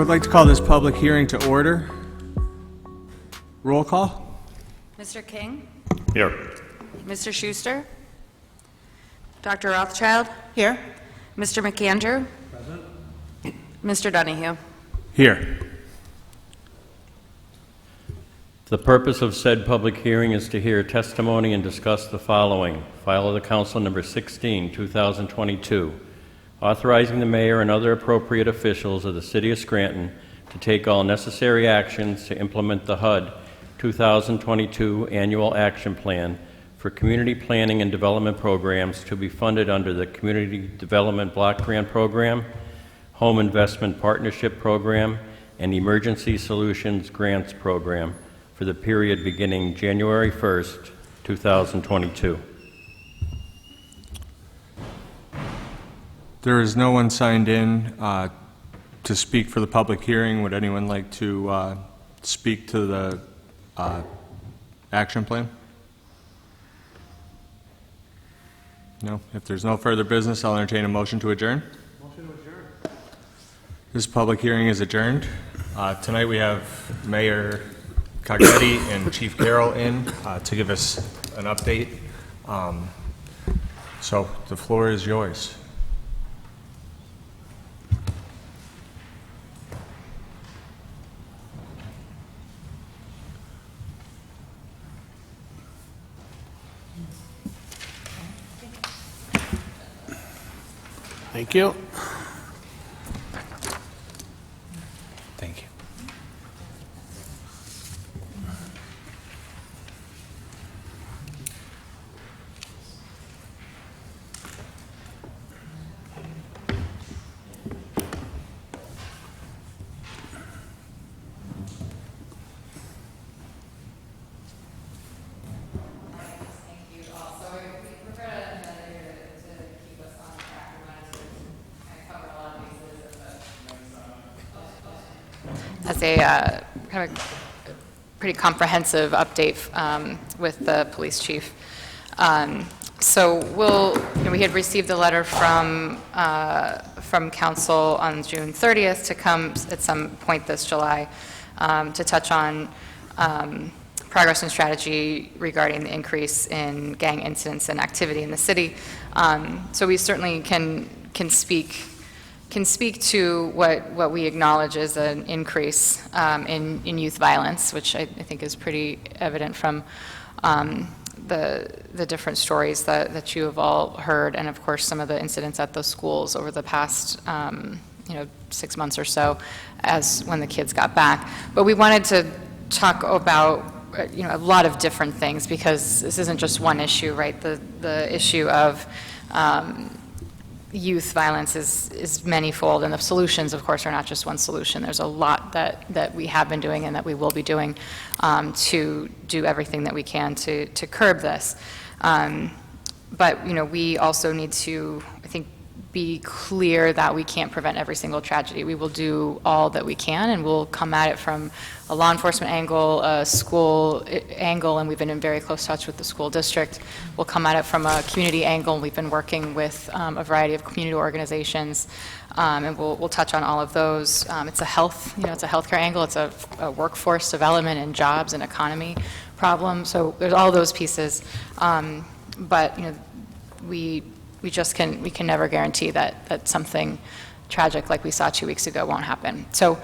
would like to call this public hearing to order. Roll call. Mr. King? Here. Mr. Schuster? Dr. Rothchild? Here. Mr. McAndrew? Present. Mr. Donahue? Here. The purpose of said public hearing is to hear testimony and discuss the following. File of the Council number 16, 2022, authorizing the mayor and other appropriate officials of the City of Scranton to take all necessary actions to implement the HUD 2022 Annual Action Plan for community planning and development programs to be funded under the Community Development Block Grant Program, Home Investment Partnership Program, and Emergency Solutions Grants Program for the period beginning January 1st, 2022. There is no one signed in to speak for the public hearing. Would anyone like to speak to the action plan? No? If there's no further business, I'll entertain a motion to adjourn. Motion to adjourn. This public hearing is adjourned. Tonight we have Mayor Cognetti and Chief Carroll in to give us an update. So the floor is yours. Thank you. Thank you. As a kind of pretty comprehensive update with the police chief. So we had received a letter from council on June 30th to come at some point this July to touch on progress and strategy regarding the increase in gang incidents and activity in the city. So we certainly can speak to what we acknowledge as an increase in youth violence, which I think is pretty evident from the different stories that you have all heard, and of course some of the incidents at those schools over the past 6 months or so, as when the kids got back. But we wanted to talk about a lot of different things, because this isn't just one issue, right? The issue of youth violence is manyfold, and the solutions, of course, are not just one solution. There's a lot that we have been doing and that we will be doing to do everything that we can to curb this. But we also need to, I think, be clear that we can't prevent every single tragedy. We will do all that we can, and we'll come at it from a law enforcement angle, a school angle, and we've been in very close touch with the school district. We'll come at it from a community angle, and we've been working with a variety of community organizations, and we'll touch on all of those. It's a healthcare angle, it's a workforce development and jobs and economy problem. So there's all those pieces, but we can never guarantee that something tragic like we saw 2 weeks ago won't happen. So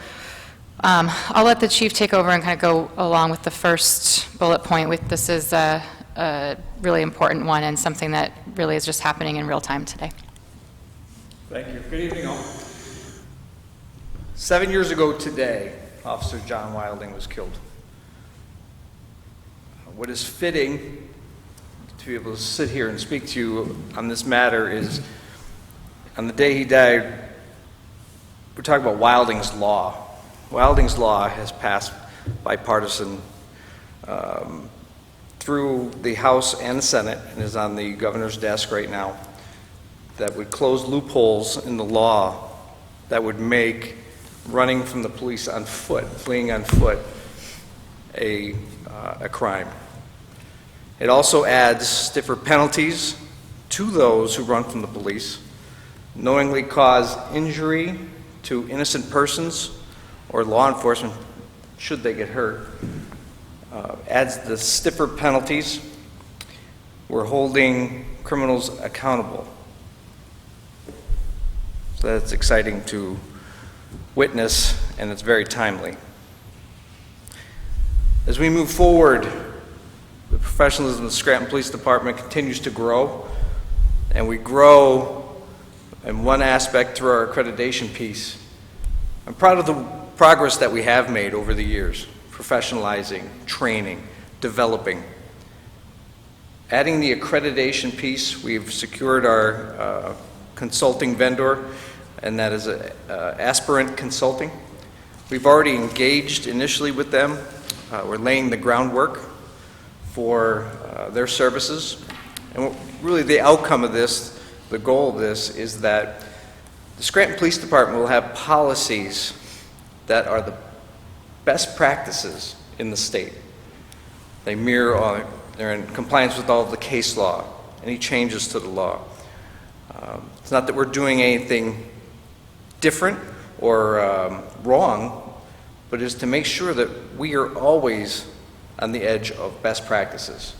I'll let the chief take over and kind of go along with the first bullet point. This is a really important one, and something that really is just happening in real time today. Thank you. Good evening, all. 7 years ago today, Officer John Wilding was killed. What is fitting to be able to sit here and speak to you on this matter is, on the day he died, we're talking about Wilding's Law. Wilding's Law has passed bipartisan through the House and the Senate, and is on the governor's desk right now, that would close loopholes in the law that would make running from the police on foot, fleeing on foot, a crime. It also adds stiffer penalties to those who run from the police, knowingly cause injury to innocent persons, or law enforcement, should they get hurt. Adds the stiffer penalties. We're holding criminals accountable. So that's exciting to witness, and it's very timely. As we move forward, the professionalism of the Scranton Police Department continues to grow, and we grow in one aspect through our accreditation piece. I'm proud of the progress that we have made over the years, professionalizing, training, developing. Adding the accreditation piece, we've secured our consulting vendor, and that is Aspirant Consulting. We've already engaged initially with them. We're laying the groundwork for their services. And really the outcome of this, the goal of this, is that the Scranton Police Department will have policies that are the best practices in the state. They mirror, they're in compliance with all of the case law, any changes to the law. It's not that we're doing anything different or wrong, but it's to make sure that we are always on the edge of best practices.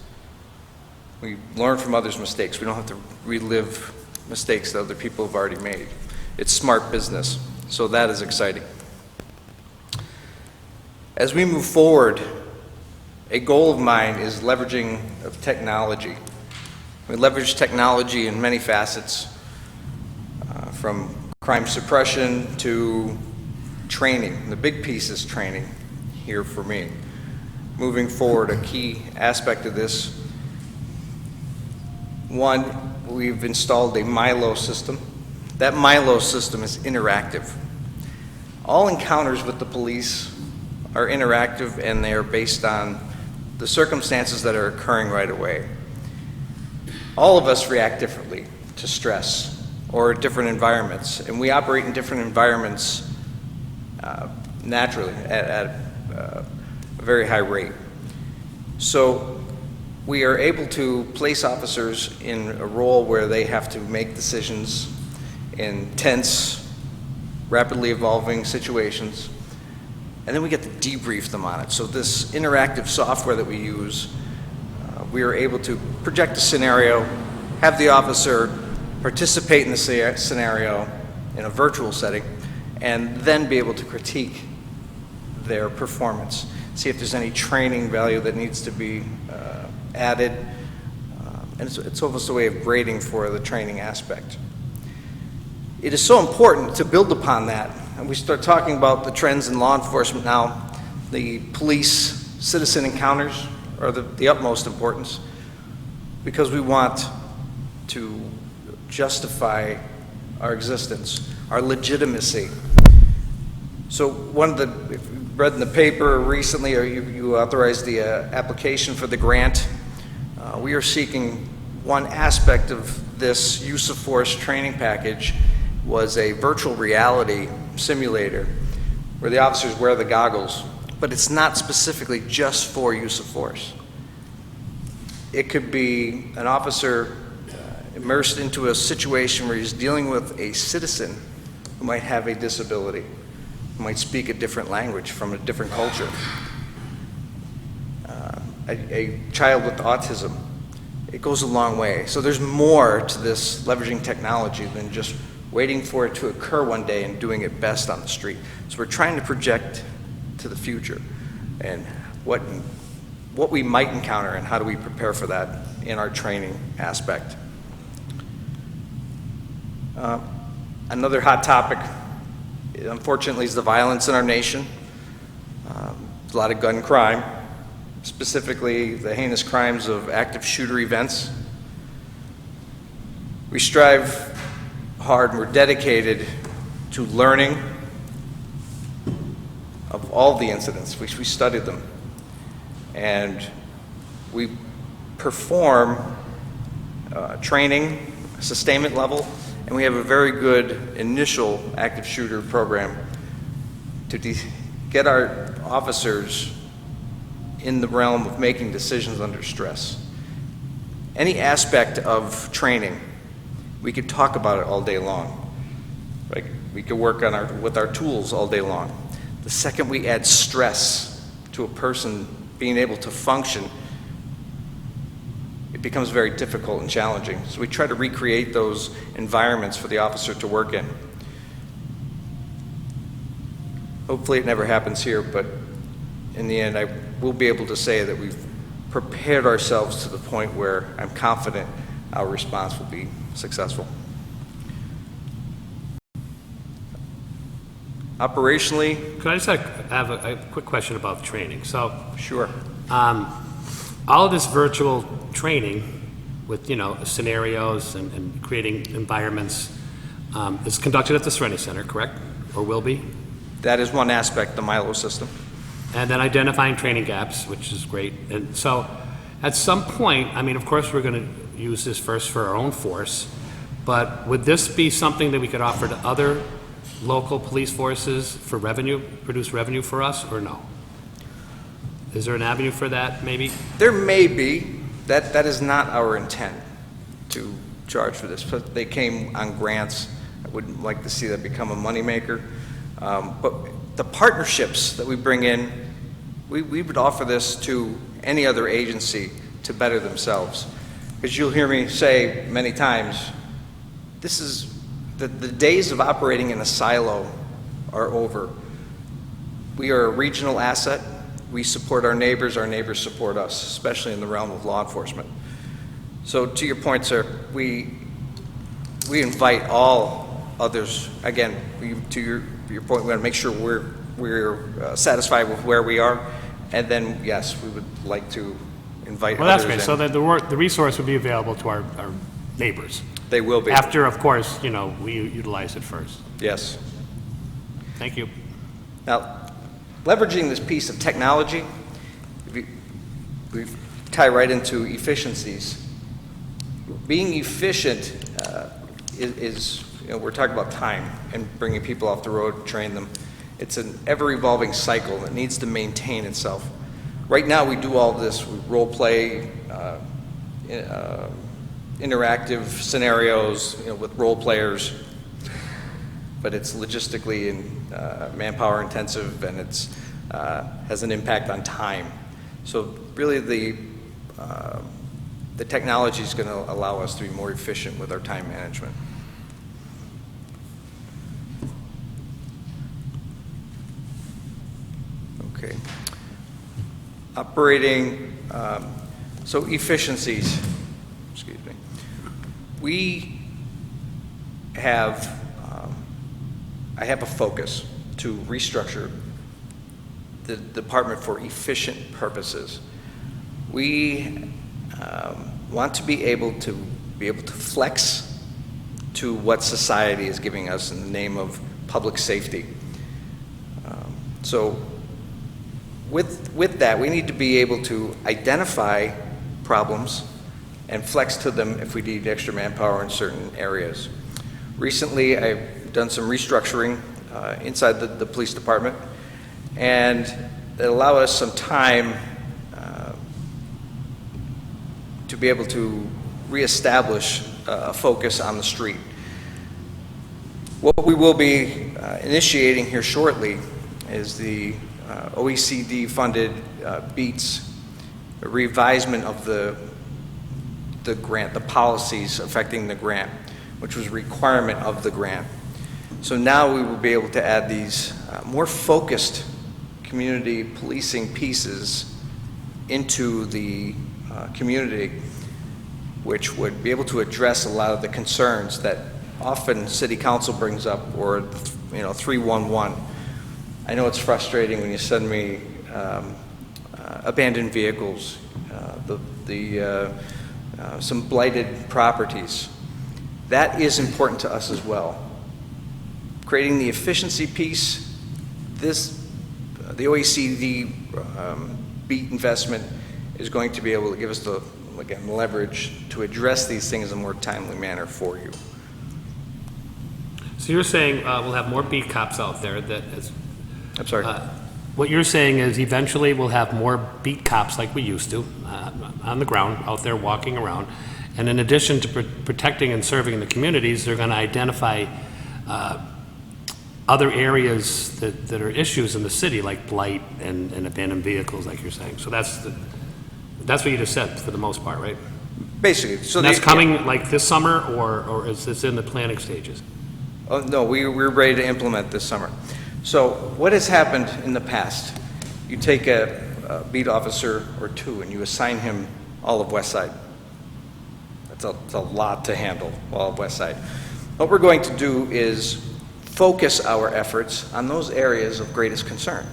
We learn from others' mistakes. We don't have to relive mistakes that other people have already made. It's smart business, so that is exciting. As we move forward, a goal of mine is leveraging of technology. We leverage technology in many facets, from crime suppression to training. The big piece is training here for me. Moving forward, a key aspect of this, one, we've installed a Milo system. That Milo system is interactive. All encounters with the police are interactive, and they are based on the circumstances that are occurring right away. All of us react differently to stress or different environments, and we operate in different environments naturally at a very high rate. So we are able to place officers in a role where they have to make decisions in tense, rapidly evolving situations, and then we get to debrief them on it. So this interactive software that we use, we are able to project a scenario, have the officer participate in the scenario in a virtual setting, and then be able to critique their performance, see if there's any training value that needs to be added, and it's almost a way of grading for the training aspect. It is so important to build upon that, and we start talking about the trends in law enforcement now. The police-citizen encounters are the utmost importance, because we want to justify our existence, our legitimacy. So one of the, if you read in the paper recently, or you authorized the application for the grant, we are seeking one aspect of this use of force training package was a virtual reality simulator where the officers wear the goggles, but it's not specifically just for use of force. It could be an officer immersed into a situation where he's dealing with a citizen who might have a disability, who might speak a different language from a different culture, a child with autism. It goes a long way. So there's more to this leveraging technology than just waiting for it to occur one day and doing it best on the street. So we're trying to project to the future and what we might encounter and how do we prepare for that in our training aspect. Another hot topic, unfortunately, is the violence in our nation. There's a lot of gun crime, specifically the heinous crimes of active shooter events. We strive hard and we're dedicated to learning of all the incidents. We study them, and we perform training, sustainment level, and we have a very good initial active shooter program to get our officers in the realm of making decisions under stress. Any aspect of training, we could talk about it all day long. Right? We could work on with our tools all day long. The second we add stress to a person being able to function, it becomes very difficult and challenging. So we try to recreate those environments for the officer to work in. Hopefully it never happens here, but in the end, I will be able to say that we've prepared ourselves to the point where I'm confident our response will be successful. Operationally, Could I just have a quick question about training? So, sure. all of this virtual training with, scenarios and creating environments is conducted at the Serenity Center, correct? Or will be? That is one aspect, the Milo system. And then identifying training gaps, which is great. And so, at some point, of course, we're going to use this first for our own force, but would this be something that we could offer to other local police forces for revenue, produce revenue for us, or no? Is there an avenue for that, maybe? There may be. That is not our intent to charge for this. But they came on grants. I wouldn't like to see that become a moneymaker. But the partnerships that we bring in, we would offer this to any other agency to better themselves. Because you'll hear me say many times, this is the days of operating in a silo are over. We are a regional asset. We support our neighbors support us, especially in the realm of law enforcement. So to your point, sir, we invite all others, again, to your point, we want to make sure we're satisfied with where we are, and then, yes, we would like to invite Well, that's others great. in. So that the resource would be available to our neighbors. They will be. After, of course, we utilize it first. Yes. Thank you. Now, leveraging this piece of technology, we tie right into efficiencies. Being efficient is we're talking about time and bringing people off the road, train them. It's an ever-evolving cycle that needs to maintain itself. Right now, we do all this with role play, interactive scenarios, with role players, but it's logistically and manpower intensive, and it's has an impact on time. So really, the technology is going to allow us to be more efficient with our time management. Okay. Operating, so efficiencies, excuse me. We have, I have a focus to restructure the department for efficient purposes. We want to be able to flex to what society is giving us in the name of public safety. So with that, we need to be able to identify problems and flex to them if we need extra manpower in certain areas. Recently, I've done some restructuring inside the police department, and it allowed us some time to be able to reestablish a focus on the street. What we will be initiating here shortly is the OECD-funded BEATS, a revisement of the grant, the policies affecting the grant, which was a requirement of the grant. So now we will be able to add these more focused community policing pieces into the community, which would be able to address a lot of the concerns that often City Council brings up, or 311. I know it's frustrating when you send me abandoned vehicles, some blighted properties. That is important to us as well. Creating the efficiency piece, the OECD BEAT investment is going to be able to give us the leverage to address these things in a more timely manner for you. So you're saying we'll have more beat cops out there that is... I'm sorry. What you're saying is eventually we'll have more beat cops like we used to, on the ground, out there walking around. And in addition to protecting and serving the communities, they're going to identify other areas that are issues in the city, like blight and abandoned vehicles, like you're saying. So that's what you just said, for the most part, right? Basically. So And that's coming like this summer, or is this in the planning stages? Oh, no, we're ready to implement this summer. So what has happened in the past? You take a beat officer or two and you assign him all of West Side. That's a lot to handle, all of West Side. What we're going to do is focus our efforts on those areas of greatest concern.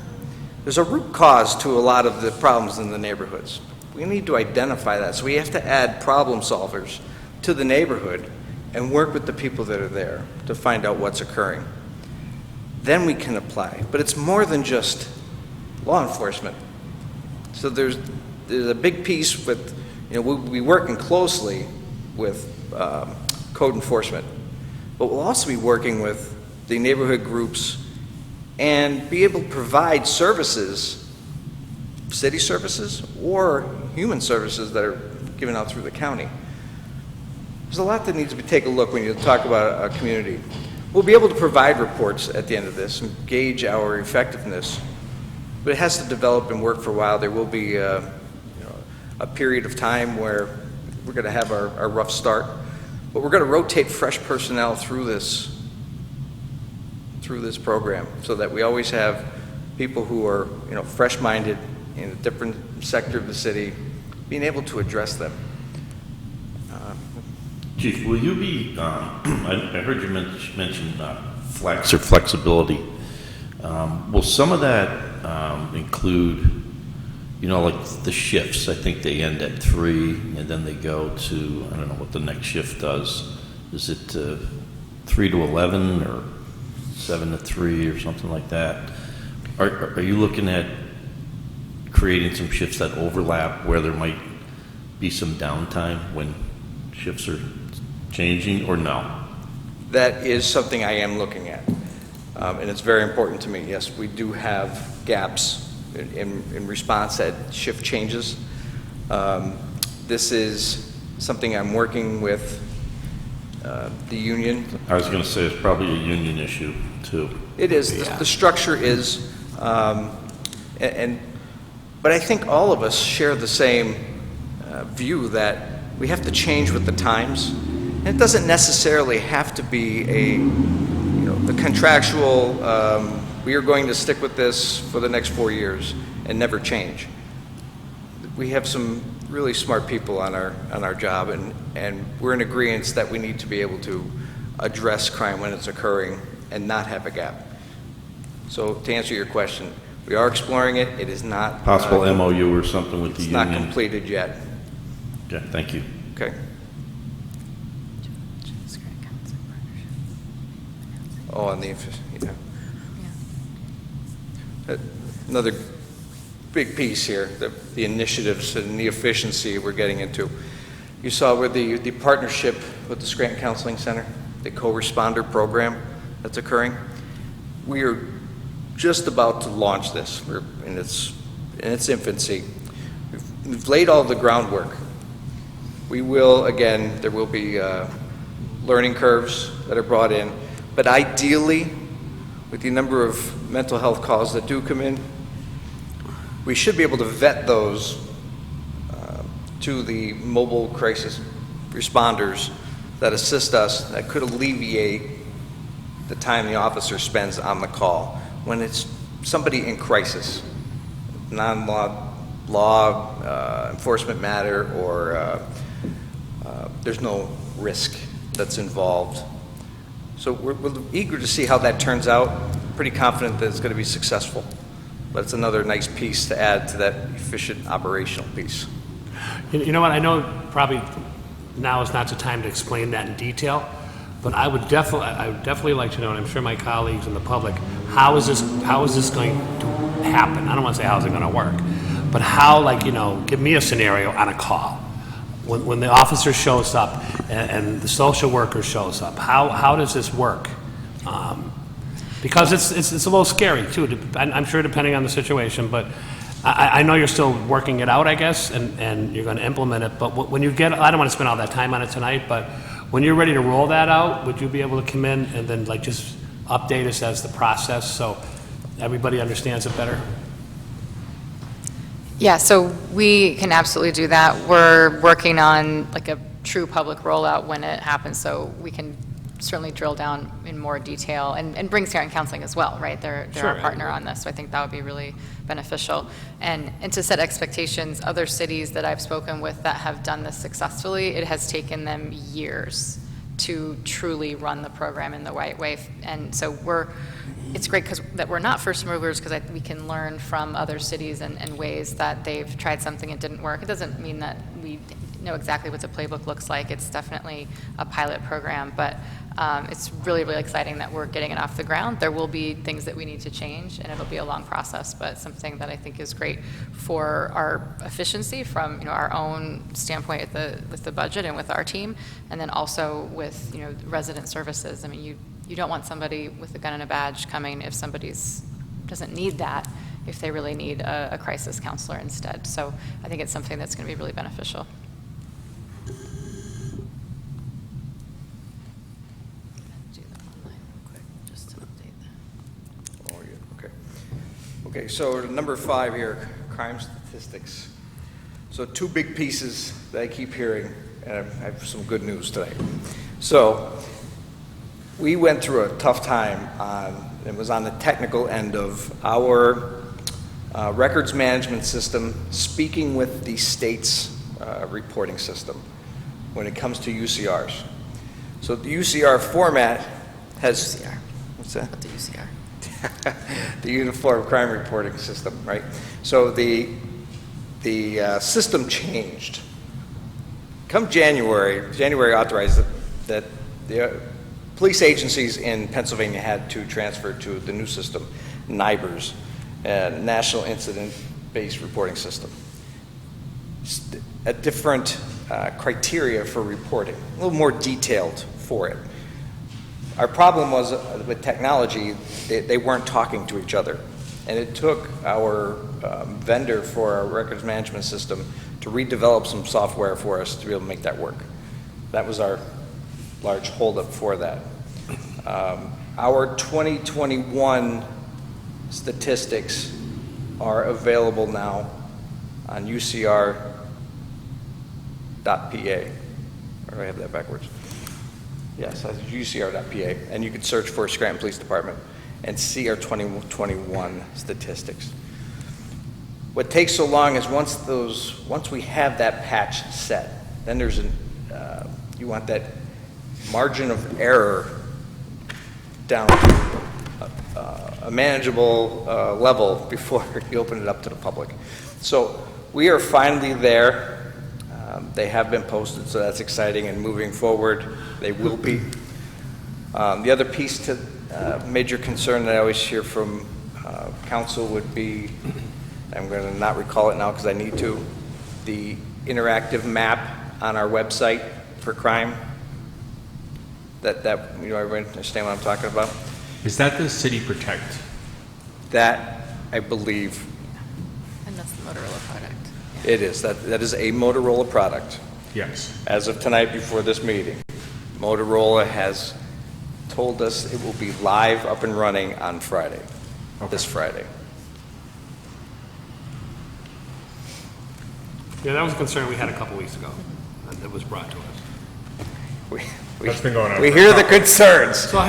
There's a root cause to a lot of the problems in the neighborhoods. We need to identify that. So we have to add problem solvers to the neighborhood and work with the people that are there to find out what's occurring. Then we can apply. But it's more than just law enforcement. So there's a big piece with, we'll be working closely with code enforcement, but we'll also be working with the neighborhood groups and be able to provide services, city services or human services that are given out through the county. There's a lot that needs to be take a look when you talk about a community. We'll be able to provide reports at the end of this and gauge our effectiveness, but it has to develop and work for a while. There will be a period of time where we're going to have our rough start, but we're going to rotate fresh personnel through this program so that we always have people who are fresh-minded in a different sector of the city, being able to address them. Chief, will you be, I heard you mention flex or flexibility. Will some of that include, like the shifts? I think they end at 3 and then they go to, I don't know what the next shift does. Is it 3 to 11 or 7 to 3 or something like that? Are you looking at creating some shifts that overlap where there might be some downtime when shifts are changing, or no? That is something I am looking at, and it's very important to me. Yes, we do have gaps in response at shift changes. This is something I'm working with the union. I was going to say it's probably a union issue too. It is. Yeah. The structure is, but I think all of us share the same view that we have to change with the times. And it doesn't necessarily have to be the contractual, we are going to stick with this for the next 4 years and never change. We have some really smart people on our job, and we're in agreement that we need to be able to address crime when it's occurring and not have a gap. So to answer your question, we are exploring it. It is not Possible MOU or something with the it's union? not completed yet. Okay, thank you. Okay. Oh, and another big piece here, the initiatives and the efficiency we're getting into. You saw with the partnership with the Scranton Counseling Center, the co-responder program that's occurring. We are just about to launch this. We're in its infancy. We've laid all the groundwork. We will, again, there will be learning curves that are brought in, but ideally, with the number of mental health calls that do come in, we should be able to vet those to the mobile crisis responders that assist us, that could alleviate the time the officer spends on the call when it's somebody in crisis, non-law enforcement matter, or there's no risk that's involved. So we're eager to see how that turns out. Pretty confident that it's going to be successful. But it's another nice piece to add to that efficient operational piece. You know what, I know probably now is not the time to explain that in detail, but I would definitely like to know, and I'm sure my colleagues and the public, how is this going to happen? I don't want to say how's it going to work, but how, give me a scenario on a call. When the officer shows up and the social worker shows up, how does this work? Because it's a little scary too, I'm sure depending on the situation, but I know you're still working it out, I guess, and you're going to implement it, but when you get, I don't want to spend all that time on it tonight, but when you're ready to roll that out, would you be able to come in and then just update us as the process, so everybody understands it better? Yeah, so we can absolutely do that. We're working on like a true public rollout when it happens, so we can certainly drill down in more detail and bring Scranton Counseling as well, right? They're Sure, our partner on this, so I think that would be really beneficial. And to set expectations, other cities that I've spoken with that have done this successfully, it has taken them years to truly run the program in the right way. And so it's great that we're not first movers, because we can learn from other cities and ways that they've tried something and didn't work. It doesn't mean that we know exactly what the playbook looks like. It's definitely a pilot program, but it's really, really exciting that we're getting it off the ground. There will be things that we need to change, and it'll be a long process, but something that I think is great for our efficiency from our own standpoint with the budget and with our team, and then also with resident services. I mean, you don't want somebody with a gun and a badge coming if somebody's doesn't need that, if they really need a crisis counselor instead. So I think it's something that's going to be really beneficial. Okay, so number 5 here, crime statistics. So 2 big pieces that I keep hearing, and I have some good news today. So we went through a tough time it was on the technical end of our records management system speaking with the state's reporting system when it comes to UCRs. So the UCR format has... UCR. What's that? The UCR. The Uniform Crime Reporting System, right? So the system changed. Come January authorized that the police agencies in Pennsylvania had to transfer to the new system, NIBRS, National Incident-Based Reporting System. A different criteria for reporting, a little more detailed for it. Our problem was with technology, they weren't talking to each other. And it took our vendor for our records management system to redevelop some software for us to be able to make that work. That was our large holdup for that. Our 2021 statistics are available now on UCR.PA. Or do I have that backwards? Yes, that's UCR.PA, and you can search for Scranton Police Department and see our 2021 statistics. What takes so long is once we have that patch set, then there's you want that margin of error down to a manageable level before you open it up to the public. So we are finally there. They have been posted, so that's exciting, and moving forward, they will be. The other piece to major concern that I always hear from council would be, I'm going to not recall it now because I need to, the interactive map on our website for crime. Everybody understand what I'm talking about? Is that the City Protect? That, I believe, And that's the Motorola product. it is. That is a Motorola product. Yes. As of tonight before this meeting, Motorola has told us it will be live, up and running on Friday, this Friday. Yeah, that was a concern we had a couple weeks ago that was brought to us. That's been going on We for hear a the couple. concerns. So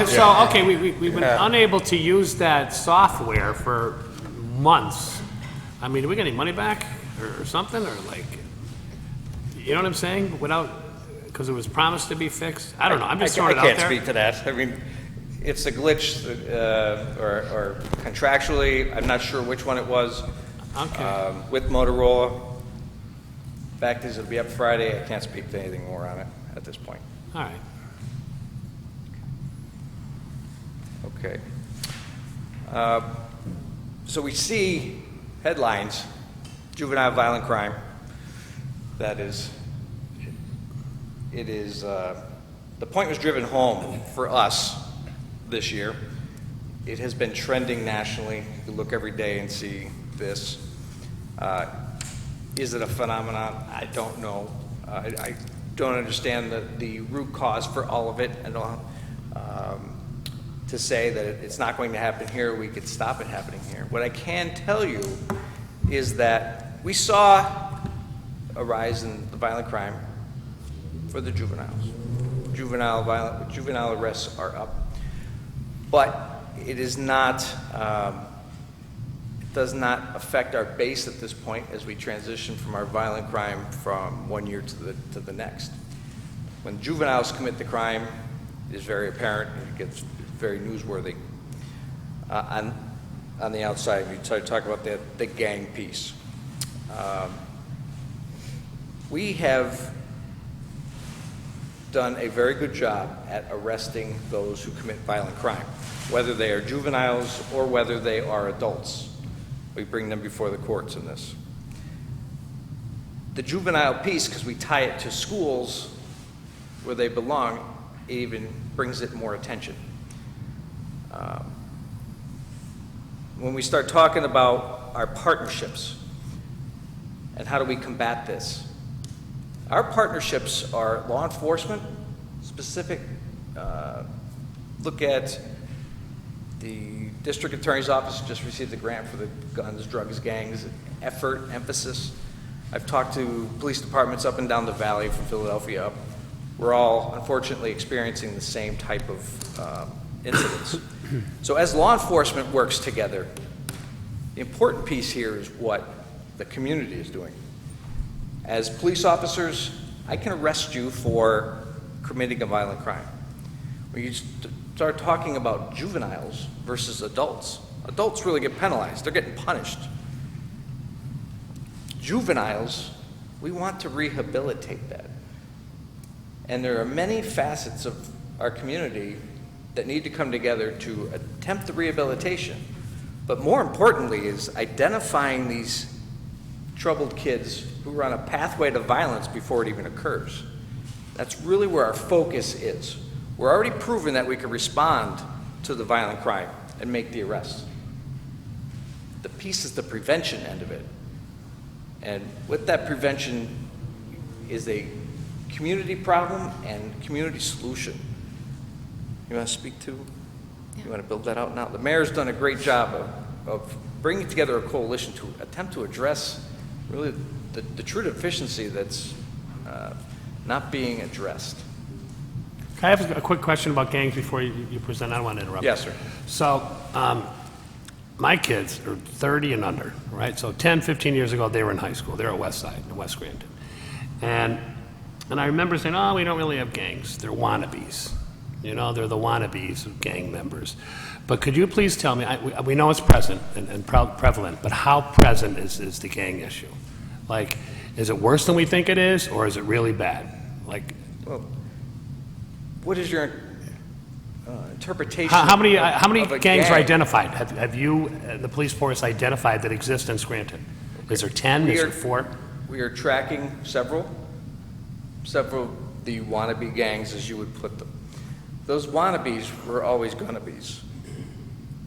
okay, we've been unable to use that software for months. I mean, are we getting money back or something, or like, you know what I'm saying? Because it was promised to be fixed? I don't know, I'm just throwing it out there. I can't speak to that. I mean, it's a glitch, or contractually, I'm not sure which one it was. Okay. With Motorola. Fact is, it'll be up Friday. I can't speak to anything more on it at this point. All right. Okay. So we see headlines, juvenile violent crime. That is, the point was driven home for us this year. It has been trending nationally. You look every day and see this. Is it a phenomenon? I don't know. I don't understand the root cause for all of it. I don't to say that it's not going to happen here, we could stop it happening here. What I can tell you is that we saw a rise in the violent crime for the juveniles. Juvenile arrests are up, but it is not, it does not affect our base at this point as we transition from our violent crime from one year to the next. When juveniles commit the crime, it is very apparent, it gets very newsworthy. On the outside, we talk about the gang piece. We have done a very good job at arresting those who commit violent crime, whether they are juveniles or whether they are adults. We bring them before the courts in this. The juvenile piece, because we tie it to schools where they belong, it even brings it more attention. When we start talking about our partnerships and how do we combat this, our partnerships are law enforcement, specific, look at the district attorney's office just received a grant for the guns, drugs, gangs, effort, emphasis. I've talked to police departments up and down the valley from Philadelphia up. We're all unfortunately experiencing the same type of incidents. So as law enforcement works together, the important piece here is what the community is doing. As police officers, I can arrest you for committing a violent crime. When you start talking about juveniles versus adults, adults really get penalized. They're getting punished. Juveniles, we want to rehabilitate that. And there are many facets of our community that need to come together to attempt the rehabilitation. But more importantly is identifying these troubled kids who are on a pathway to violence before it even occurs. That's really where our focus is. We're already proven that we can respond to the violent crime and make the arrest. The piece is the prevention end of it. And with that prevention is a community problem and community solution. You want to speak to? You want to build that out now? The mayor's done a great job of bringing together a coalition to attempt to address really the true deficiency that's not being addressed. Can I have a quick question about gangs before you present? I don't want to interrupt. Yes, sir. So, my kids are 30 and under, right? So 10, 15 years ago, they were in high school. They're at West Side, in West Scranton. And I remember saying, oh, we don't really have gangs. They're wannabes. You know, they're the wannabes of gang members. But could you please tell me, we know it's present and prevalent, but how present is the gang issue? Like, is it worse than we think it is, or is it really bad? Like, Well, what is your interpretation how many of a gangs are gang? identified? Have you, the police force, identified that exist in Scranton? Is there 10? Is there 4? We are tracking several of the wannabe gangs, as you would put them. Those wannabes were always gonnabes.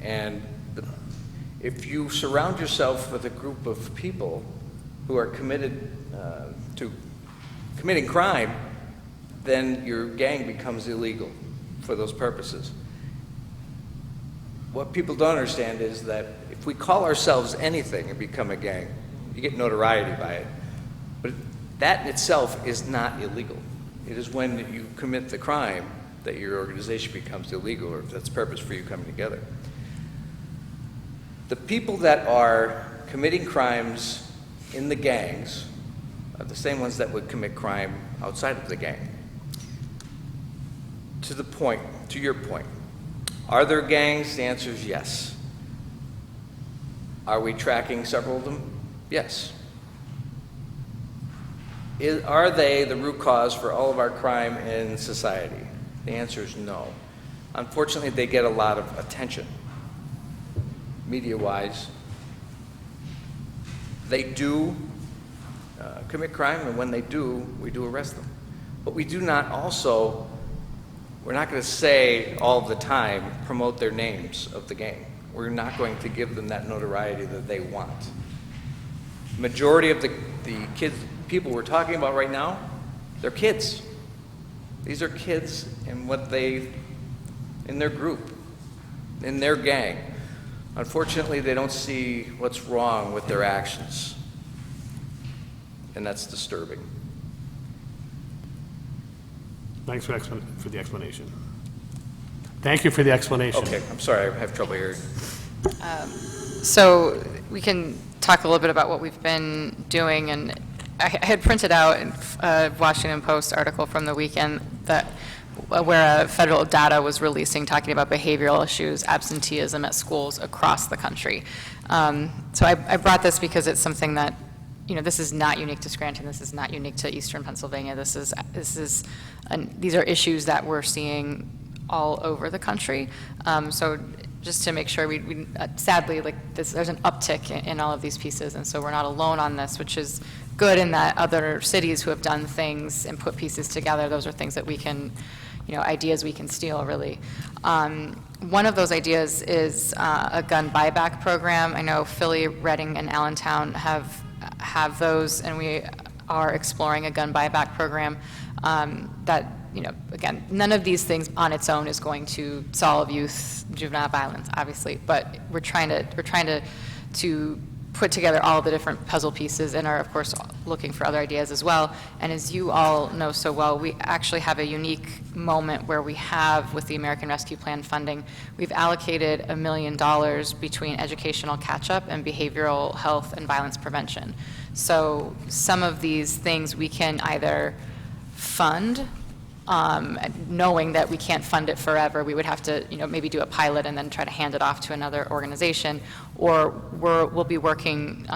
And if you surround yourself with a group of people who are committed to committing crime, then your gang becomes illegal for those purposes. What people don't understand is that if we call ourselves anything and become a gang, you get notoriety by it. But that in itself is not illegal. It is when you commit the crime that your organization becomes illegal, or if that's the purpose for you coming together. The people that are committing crimes in the gangs are the same ones that would commit crime outside of the gang. To your point, are there gangs? The answer is yes. Are we tracking several of them? Yes. Are they the root cause for all of our crime in society? The answer is no. Unfortunately, they get a lot of attention, media-wise. They do commit crime, and when they do, we do arrest them. But we do not also, we're not going to say all the time, promote their names of the gang. We're not going to give them that notoriety that they want. Majority of the kids, people we're talking about right now, they're kids. These are kids in their group. in their gang. Unfortunately, they don't see what's wrong with their actions, and that's disturbing. Thanks for the explanation. Thank you for the explanation. Okay, I'm sorry, I have trouble hearing. So we can talk a little bit about what we've been doing, and I had printed out a Washington Post article from the weekend that where federal data was releasing, talking about behavioral issues, absenteeism at schools across the country. So I brought this because it's something that, you know, this is not unique to Scranton. This is not unique to Eastern Pennsylvania. These are issues that we're seeing all over the country. So just to make sure, we sadly, there's an uptick in all of these pieces, and so we're not alone on this, which is good in that other cities who have done things and put pieces together, those are things that we can, you know, ideas we can steal, really. One of those ideas is a gun buyback program. I know Philly, Reading, and Allentown have those, and we are exploring a gun buyback program that, you know, again, none of these things on its own is going to solve youth juvenile violence, obviously, but we're trying to put together all the different puzzle pieces and are, of course, looking for other ideas as well. And as you all know so well, we actually have a unique moment where we have, with the American Rescue Plan funding, we've allocated $1 million between educational catch-up and behavioral health and violence prevention. So some of these things we can either fund, knowing that we can't fund it forever, we would have to, you know, maybe do a pilot and then try to hand it off to another organization, or we'll be working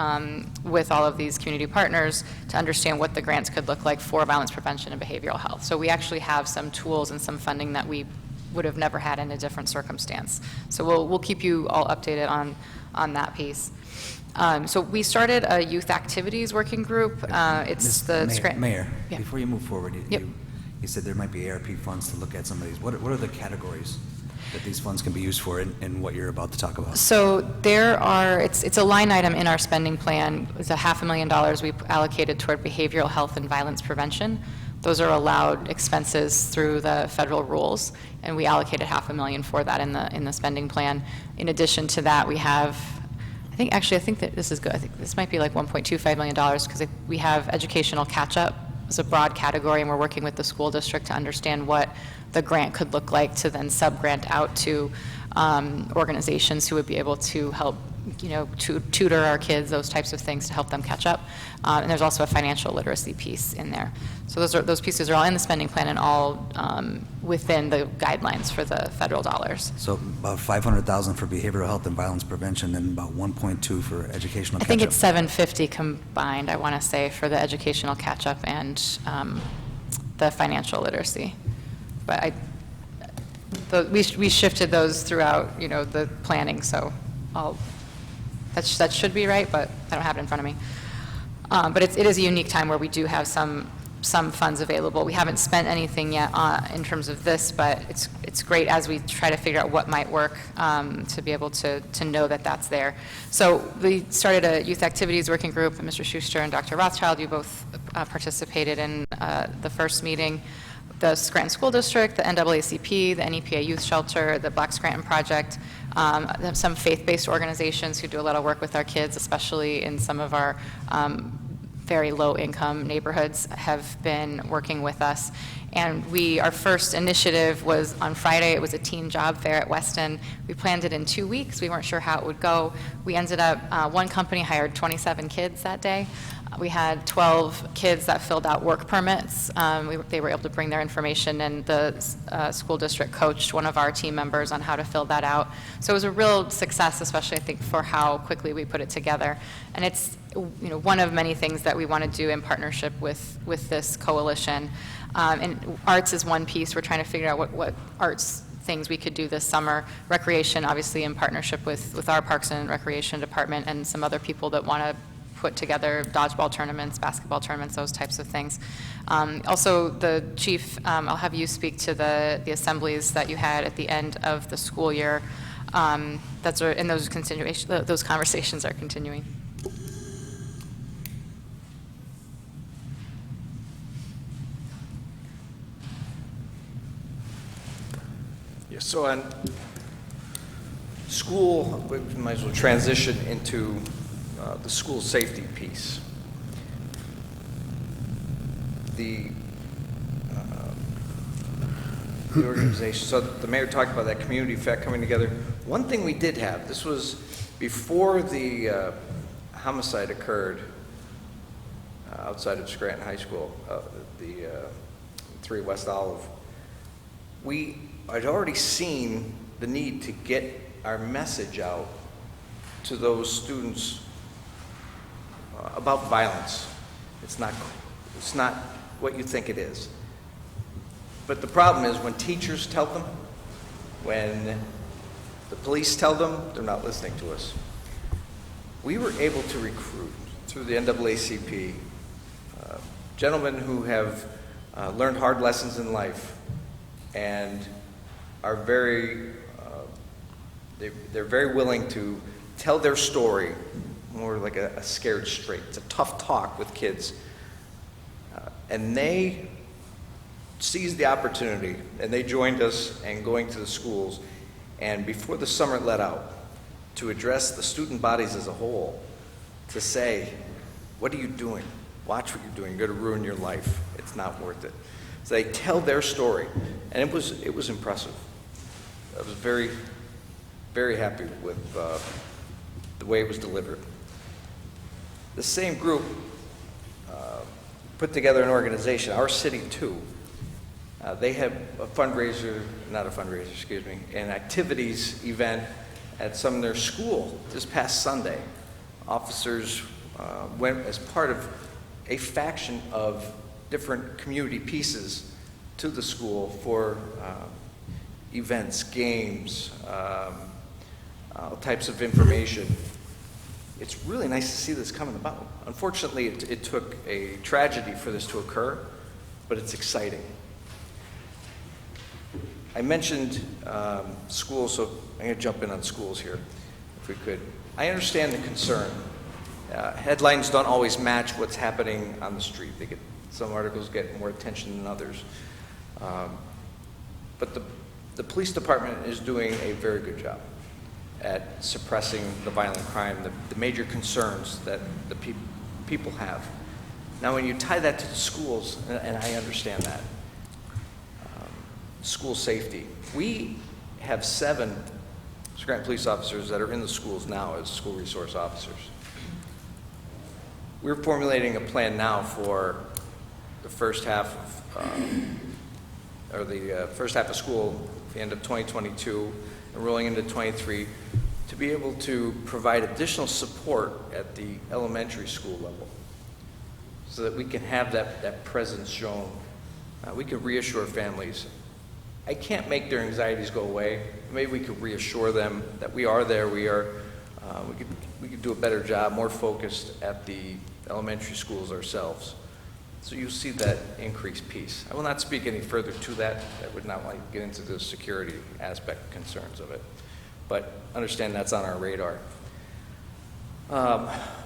with all of these community partners to understand what the grants could look like for violence prevention and behavioral health. So we actually have some tools and some funding that we would have never had in a different circumstance. So we'll keep you all updated on that piece. So we started a youth activities working group. It's the Scranton. Mayor, Yeah. before you move forward, Yep. you said there might be ARP funds to look at some of these. What are the categories that these funds can be used for in what you're about to talk about? So there are, it's a line item in our spending plan. It's $500,000 we allocated toward behavioral health and violence prevention. Those are allowed expenses through the federal rules, and we allocated $500,000 for that in the spending plan. In addition to that, we have, I think that this is good. I think this might be like $1.25 million, because we have educational catch-up as a broad category, and we're working with the school district to understand what the grant could look like to then sub-grant out to organizations who would be able to help, you know, to tutor our kids, those types of things to help them catch up. And there's also a financial literacy piece in there. So those pieces are all in the spending plan and all within the guidelines for the federal dollars. So about $500,000 for behavioral health and violence prevention, and about 1.2 for educational I catch-up. think it's $750 combined, I want to say, for the educational catch-up and the financial literacy. But we shifted those throughout, you know, the planning, so that should be right, but I don't have it in front of me. But it is a unique time where we do have some funds available. We haven't spent anything yet in terms of this, but it's great as we try to figure out what might work to be able to know that that's there. So we started a youth activities working group, and Mr. Schuster and Dr. Rothchild, you both participated in the first meeting. The Scranton School District, the NAACP, the NEPA Youth Shelter, the Black Scranton Project, some faith-based organizations who do a lot of work with our kids, especially in some of our very low-income neighborhoods, have been working with us. And our first initiative was on Friday. It was a teen job fair at Weston. We planned it in 2 weeks. We weren't sure how it would go. We ended up, one company hired 27 kids that day. We had 12 kids that filled out work permits. They were able to bring their information, and the school district coached one of our team members on how to fill that out. So it was a real success, especially, I think, for how quickly we put it together. And it's, you know, one of many things that we want to do in partnership with this coalition. And arts is one piece. We're trying to figure out what arts things we could do this summer. Recreation, obviously, in partnership with our Parks and Recreation Department and some other people that want to put together dodgeball tournaments, basketball tournaments, those types of things. Also, the chief, I'll have you speak to the assemblies that you had at the end of the school year. And those conversations are continuing. Yeah, so school, we might as well transition into the school safety piece. The organization, so the mayor talked about that community effect coming together. One thing we did have, this was before the homicide occurred outside of Scranton High School, the 3 West Olive, I'd already seen the need to get our message out to those students about violence. It's not what you think it is. But the problem is when teachers tell them, when the police tell them, they're not listening to us. We were able to recruit through the NAACP gentlemen who have learned hard lessons in life and are very, they're very willing to tell their story more like a scared straight. It's a tough talk with kids. And they seized the opportunity, and they joined us and going to the schools, and before the summer let out, to address the student bodies as a whole, to say, what are you doing? Watch what you're doing. You're going to ruin your life. It's not worth it. So they tell their story, and it was impressive. I was very, very happy with the way it was delivered. The same group put together an organization, Our City 2. They have an activities event at some of their school this past Sunday. Officers went as part of a faction of different community pieces to the school for events, games, all types of information. It's really nice to see this coming about. Unfortunately, it took a tragedy for this to occur, but it's exciting. I mentioned schools, so I'm going to jump in on schools here, if we could. I understand the concern. Headlines don't always match what's happening on the street. Some articles get more attention than others. But the police department is doing a very good job at suppressing the violent crime, the major concerns that the people have. Now, when you tie that to the schools, and I understand that, school safety. We have 7 Scranton police officers that are in the schools now as school resource officers. We're formulating a plan now for the first half of, first half of school, the end of 2022, and rolling into 23, to be able to provide additional support at the elementary school level so that we can have that presence shown. We can reassure families. I can't make their anxieties go away. Maybe we could reassure them that we are there. We could do a better job, more focused at the elementary schools ourselves. So you'll see that increased piece. I will not speak any further to that. I would not like to get into the security aspect concerns of it. But understand that's on our radar.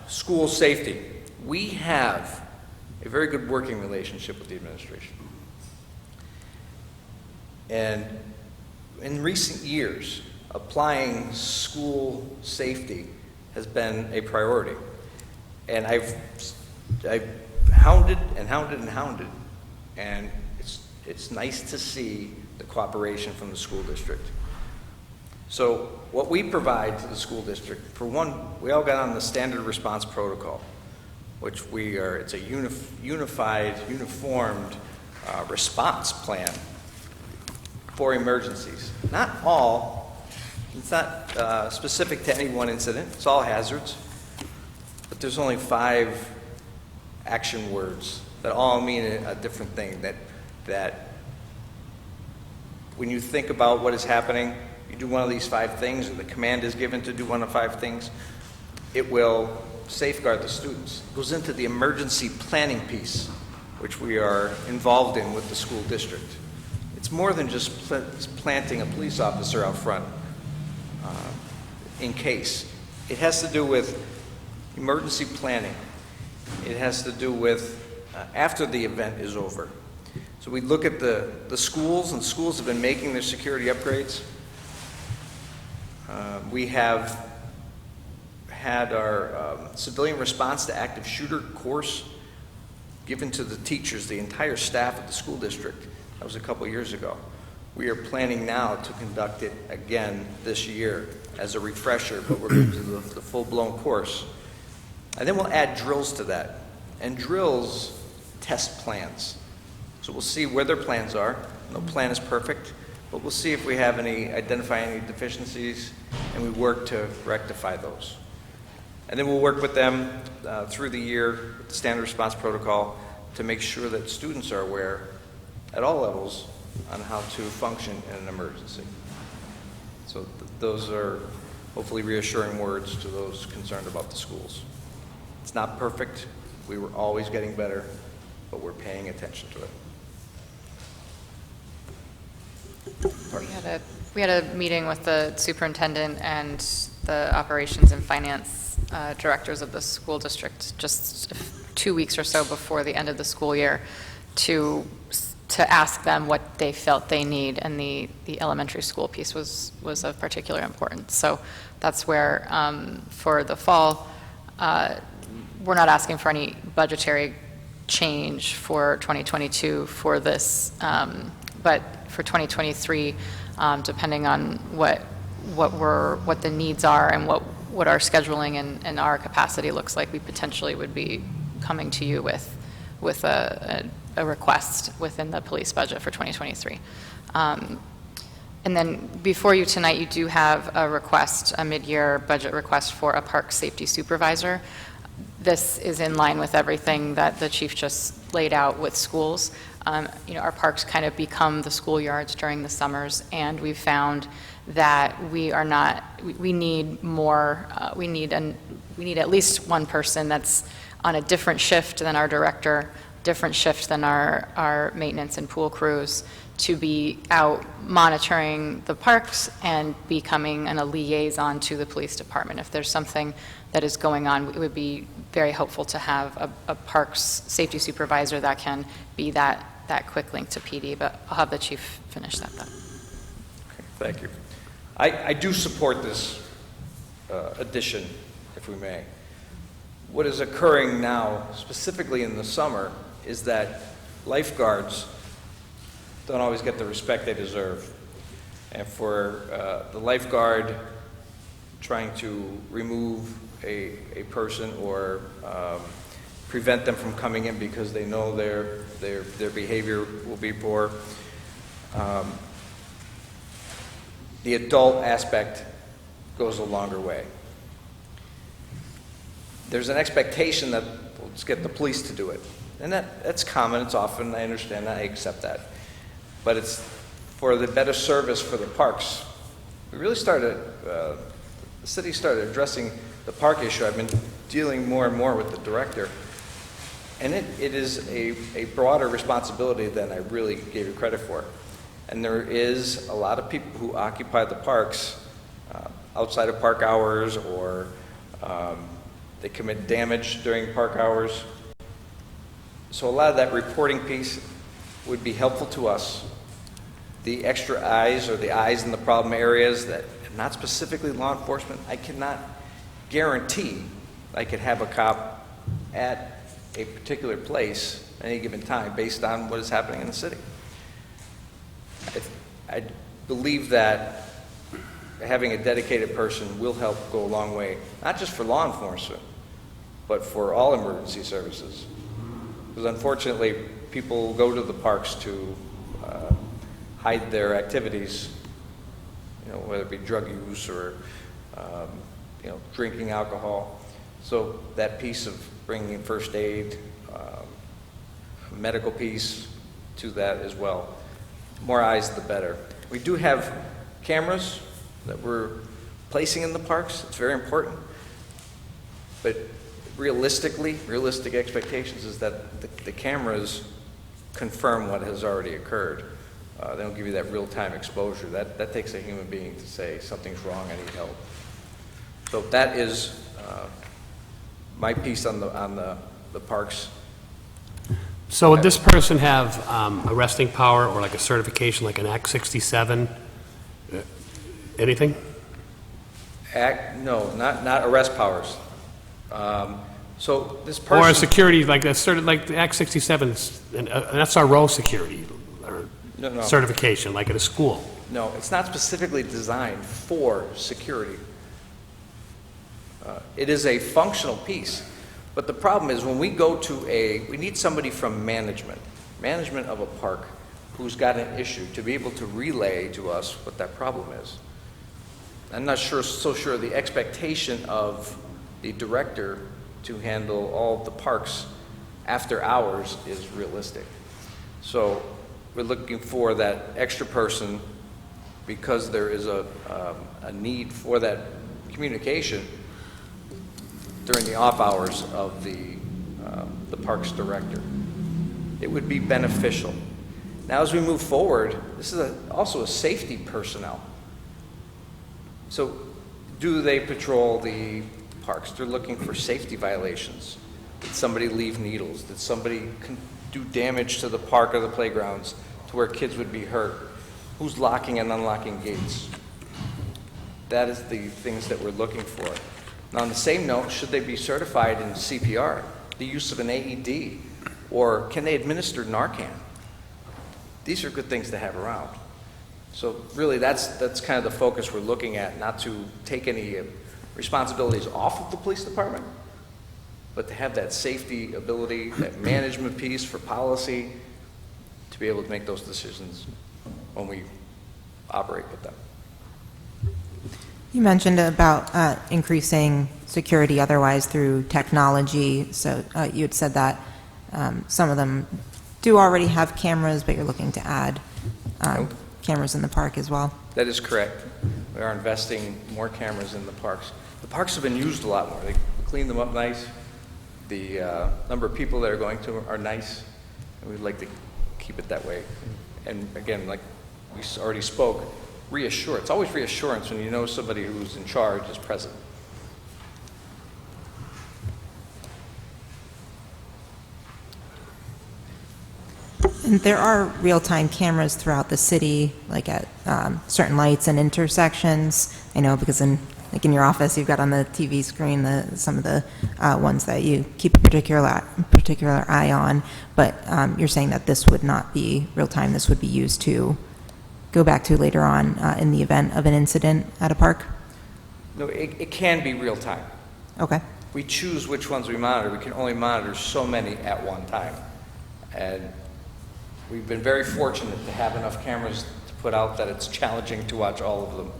School safety. We have a very good working relationship with the administration. And in recent years, applying school safety has been a priority. And I've hounded and hounded and hounded, and it's nice to see the cooperation from the school district. So what we provide to the school district, for one, we all got on the standard response protocol, which it's a unified, uniformed response plan for emergencies. Not all, it's not specific to any one incident, it's all hazards, but there's only 5 action words that all mean a different thing, that when you think about what is happening, you do one of these 5 things, or the command is given to do one of 5 things, it will safeguard the students. It goes into the emergency planning piece, which we are involved in with the school district. It's more than just planting a police officer out front in case. It has to do with emergency planning. It has to do with after the event is over. So we look at the schools, and schools have been making their security upgrades. We have had our civilian response to active shooter course given to the teachers, the entire staff at the school district. That was a couple years ago. We are planning now to conduct it again this year as a refresher, but we're going to do the full-blown course. And then we'll add drills to that. And drills test plans. So we'll see where their plans are. No plan is perfect, but we'll see if we have identify any deficiencies, and we work to rectify those. And then we'll work with them through the year with the standard response protocol to make sure that students are aware at all levels on how to function in an emergency. So those are hopefully reassuring words to those concerned about the schools. It's not perfect. We were always getting better, but we're paying attention to it. We had a meeting with the superintendent and the operations and finance directors of the school district just 2 weeks or so before the end of the school year to ask them what they felt they need, and the elementary school piece was of particular importance. So that's where, for the fall, we're not asking for any budgetary change for 2022 for this, but for 2023, depending on what the needs are and what our scheduling and our capacity looks like, we potentially would be coming to you with a request within the police budget for 2023. And then before you tonight, you do have a request, a mid-year budget request for a park safety supervisor. This is in line with everything that the chief just laid out with schools. Our parks kind of become the schoolyards during the summers, and we've found that we need more, we need at least one person that's on a different shift than our director, different shift than our maintenance and pool crews, to be out monitoring the parks and becoming a liaison to the police department. If there's something that is going on, it would be very helpful to have a parks safety supervisor that can be that quick link to PD, but I'll have the chief finish that though. Okay, thank you. I do support this addition, if we may. What is occurring now, specifically in the summer, is that lifeguards don't always get the respect they deserve. And for the lifeguard trying to remove a person or prevent them from coming in because they know their behavior will be poor, the adult aspect goes a longer way. There's an expectation that let's get the police to do it. And that's common, it's often, I understand that, I accept that. But it's for the better service for the parks. We really started, the city started addressing the park issue. I've been dealing more and more with the director. And it is a broader responsibility than I really gave you credit for. And there is a lot of people who occupy the parks outside of park hours, or they commit damage during park hours. So a lot of that reporting piece would be helpful to us. The extra eyes, or the eyes in the problem areas that are not specifically law enforcement, I cannot guarantee I could have a cop at a particular place at any given time based on what is happening in the city. I believe that having a dedicated person will help go a long way, not just for law enforcement, but for all emergency services. Because unfortunately, people go to the parks to hide their activities, whether it be drug use or drinking alcohol. So that piece of bringing in first aid, medical piece to that as well. More eyes, the better. We do have cameras that we're placing in the parks. It's very important. But realistic expectations is that the cameras confirm what has already occurred. They don't give you that real-time exposure. That takes a human being to say, something's wrong, I need help. So that is my piece on the parks. So would this person have arresting power or like a certification, like an Act 67? Anything? No, not arrest powers. So this Or person... security, like a certain, like the Act 67, and that's our role security, or No. certification, like at a school. No, it's not specifically designed for security. It is a functional piece, but the problem is when we go to we need somebody from management of a park who's got an issue to be able to relay to us what that problem is. I'm not so sure the expectation of the director to handle all of the parks after hours is realistic. So we're looking for that extra person because there is a need for that communication during the off hours of the parks director. It would be beneficial. Now, as we move forward, this is also a safety personnel. So, do they patrol the parks? They're looking for safety violations. Did somebody leave needles? Did somebody do damage to the park or the playgrounds to where kids would be hurt? Who's locking and unlocking gates? That is the things that we're looking for. Now, on the same note, should they be certified in CPR, the use of an AED, or can they administer Narcan? These are good things to have around. So really, that's kind of the focus we're looking at, not to take any responsibilities off of the police department, but to have that safety ability, that management piece for policy, to be able to make those decisions when we operate with them. You mentioned about increasing security otherwise through technology. So you had said that some of them do already have cameras, but you're looking to add cameras in the park as well. That is correct. We are investing more cameras in the parks. The parks have been used a lot more. They clean them up nice. The number of people that are going to them are nice, and we'd like to keep it that way. And again, like we already spoke, reassure. It's always reassurance when you know somebody who's in charge is present. And there are real-time cameras throughout the city, like at certain lights and intersections. I know because in your office, you've got on the TV screen some of the ones that you keep a particular eye on. But you're saying that this would not be real-time. This would be used to go back to later on in the event of an incident at a park? No, it can be real time. Okay. We choose which ones we monitor. We can only monitor so many at one time. And we've been very fortunate to have enough cameras to put out that it's challenging to watch all of them.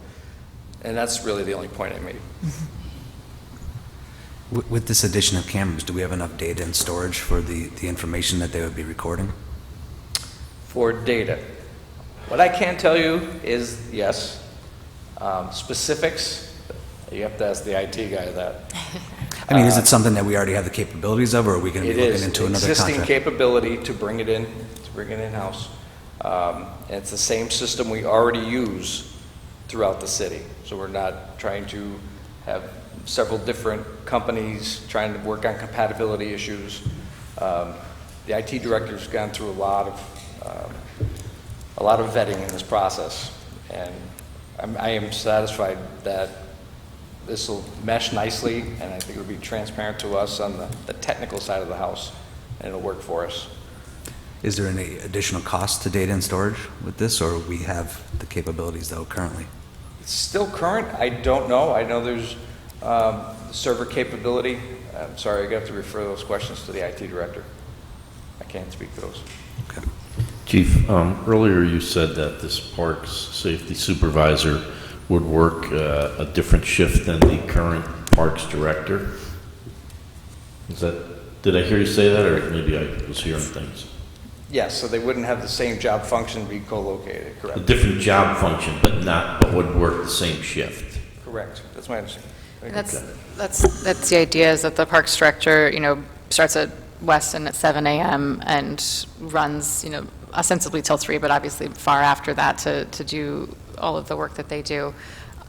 And that's really the only point I made. With this addition of cameras, do we have enough data and storage for the information that they would be recording? For data. What I can tell you is yes. Specifics, you have to ask the IT guy that. I mean, is it something that we already have the capabilities of, or are we going to be looking into another contract? It is existing capability to bring it in-house. And it's the same system we already use throughout the city. So we're not trying to have several different companies trying to work on compatibility issues. The IT director's gone through a lot of vetting in this process, and I am satisfied that this will mesh nicely, and I think it'll be transparent to us on the technical side of the house, and it'll work for us. Is there any additional cost to data and storage with this, or we have the capabilities though currently? It's still current. I don't know. I know there's server capability. I'm sorry, I got to refer those questions to the IT director. I can't speak to those. Okay. Chief, earlier you said that this park's safety supervisor would work a different shift than the current parks director. Did I hear you say that, or maybe I was hearing things? Yes, so they wouldn't have the same job function, be co-located, correct? A different job function, but would work the same shift. Correct. That's my understanding. That's the idea, is that the parks director, starts at Weston at 7 a.m. and runs, ostensibly till 3, but obviously far after that to do all of the work that they do.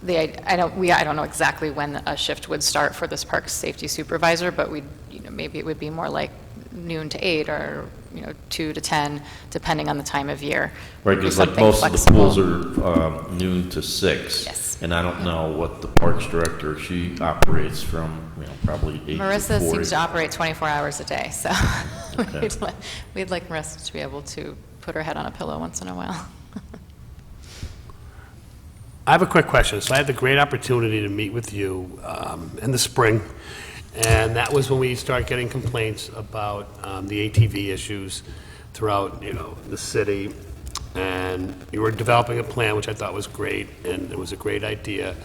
I don't know exactly when a shift would start for this parks safety supervisor, but maybe it would be more like noon to 8 or, 2 to 10, depending on the time of year. Right, Do because like something most of the flexible. pools are noon to 6. Yes. And I don't know what the parks director, she operates from, probably 8 to 4. Marissa seems to operate 24 hours a day, so Okay. we'd like Marissa to be able to put her head on a pillow once in a while. I have a quick question. So I had the great opportunity to meet with you in the spring, and that was when we started getting complaints about the ATV issues throughout, the city. And you were developing a plan, which I thought was great, and it was a great idea.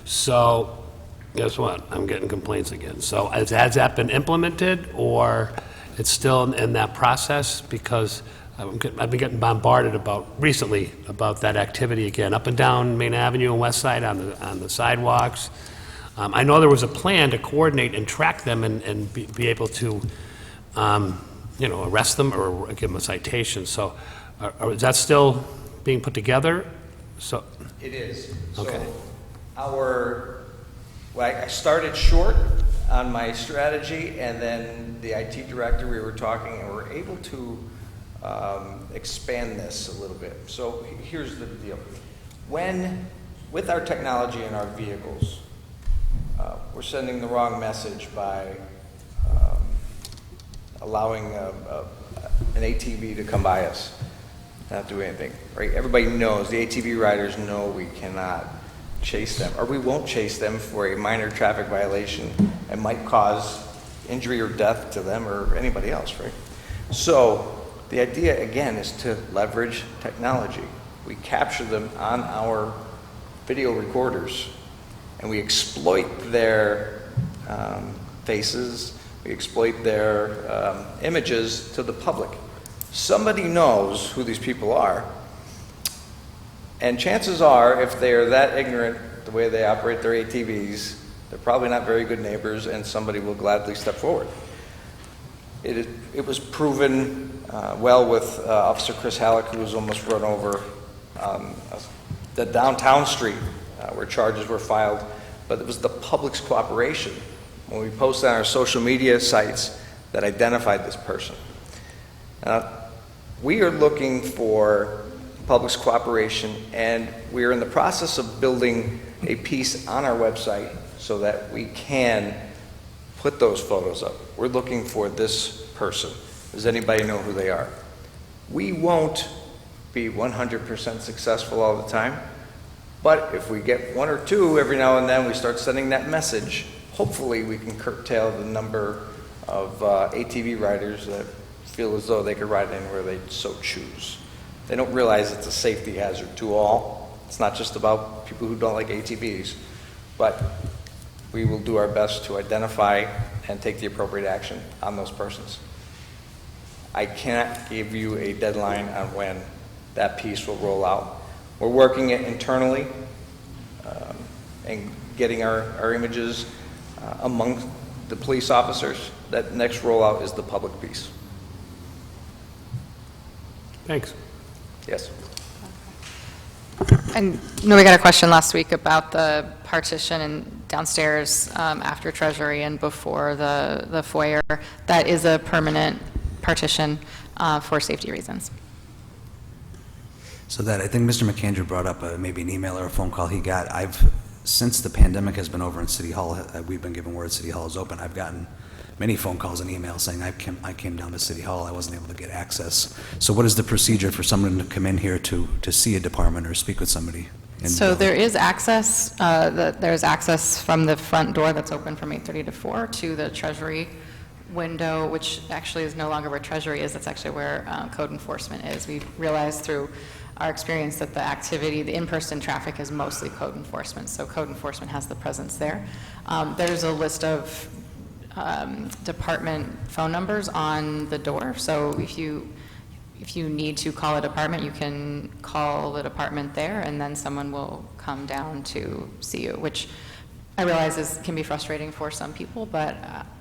So guess what? I'm getting complaints again. So has that been implemented, or it's still in that process? Because I've been getting bombarded recently about that activity again, up and down Main Avenue and West Side on the sidewalks. I know there was a plan to coordinate and track them and be able to, arrest them or give them a citation. So is that still being put together? So It is. Okay. So I started short on my strategy, and then the IT director, we were talking, and we're able to expand this a little bit. So here's the deal. With our technology in our vehicles, we're sending the wrong message by allowing an ATV to come by us, not do anything, right? Everybody knows, the ATV riders know we cannot chase them, or we won't chase them for a minor traffic violation and might cause injury or death to them or anybody else, right? So the idea, again, is to leverage technology. We capture them on our video recorders, and we exploit their faces, we exploit their images to the public. Somebody knows who these people are, and chances are, if they're that ignorant the way they operate their ATVs, they're probably not very good neighbors, and somebody will gladly step forward. It was proven well with Officer Chris Halleck, who was almost run over on the downtown street where charges were filed, but it was the public's cooperation when we posted on our social media sites that identified this person. We are looking for public's cooperation, and we are in the process of building a piece on our website so that we can put those photos up. We're looking for this person. Does anybody know who they are? We won't be 100% successful all the time, but if we get one or two every now and then, we start sending that message, hopefully we can curtail the number of ATV riders that feel as though they could ride anywhere they so choose. They don't realize it's a safety hazard to all. It's not just about people who don't like ATVs, but we will do our best to identify and take the appropriate action on those persons. I cannot give you a deadline on when that piece will roll out. We're working it internally and getting our images among the police officers. That next rollout is the public piece. thanks. Yes. And we got a question last week about the partition and downstairs after Treasury and before the foyer. That is a permanent partition for safety reasons. So that, I think Mr. McAndrew brought up maybe an email or a phone call he got. Since the pandemic has been over in City Hall, we've been given word City Hall is open, I've gotten many phone calls and emails saying I came down to City Hall, I wasn't able to get access. So what is the procedure for someone to come in here to see a department or speak with somebody? So there is access, there's access from the front door that's open from 8:30 to 4 to the Treasury window, which actually is no longer where Treasury is, it's actually where code enforcement is. We realized through our experience that the activity, the in-person traffic is mostly code enforcement, so code enforcement has the presence there. There's a list of department phone numbers on the door, so if you need to call a department, you can call the department there, and then someone will come down to see you, which I realize can be frustrating for some people, but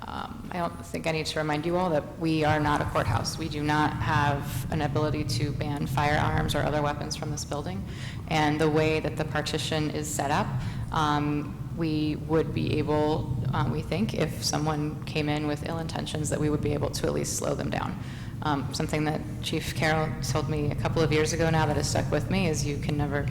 I don't think I need to remind you all that we are not a courthouse. We do not have an ability to ban firearms or other weapons from this building, and the way that the partition is set up, we would be able, we think, if someone came in with ill intentions, that we would be able to at least slow them down. Something that Chief Carroll told me a couple of years ago now that has stuck with me is you can never